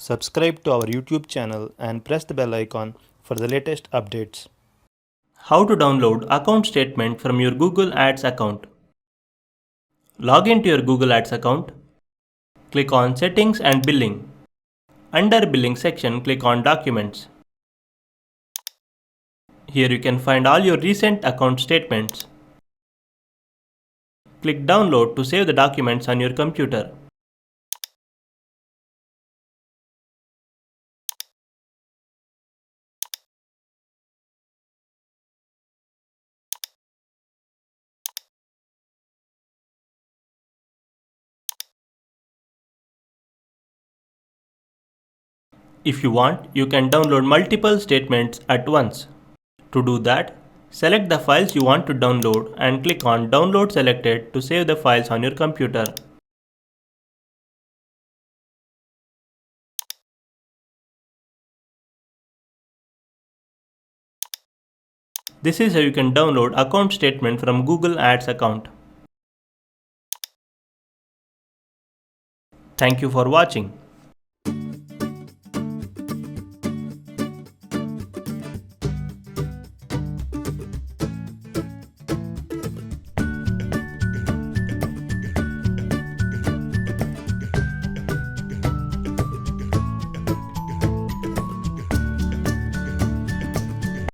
Subscribe to our YouTube channel and press the bell icon for the latest updates. How to download account statement from your Google Ads account. Log into your Google Ads account. Click on Settings and Billing. Under Billing section, click on Documents. Here you can find all your recent account statements. Click Download to save the documents on your computer. If you want, you can download multiple statements at once. To do that, select the files you want to download and click on Download Selected to save the files on your computer. This is how you can download account statement from Google Ads account. Thank you for watching.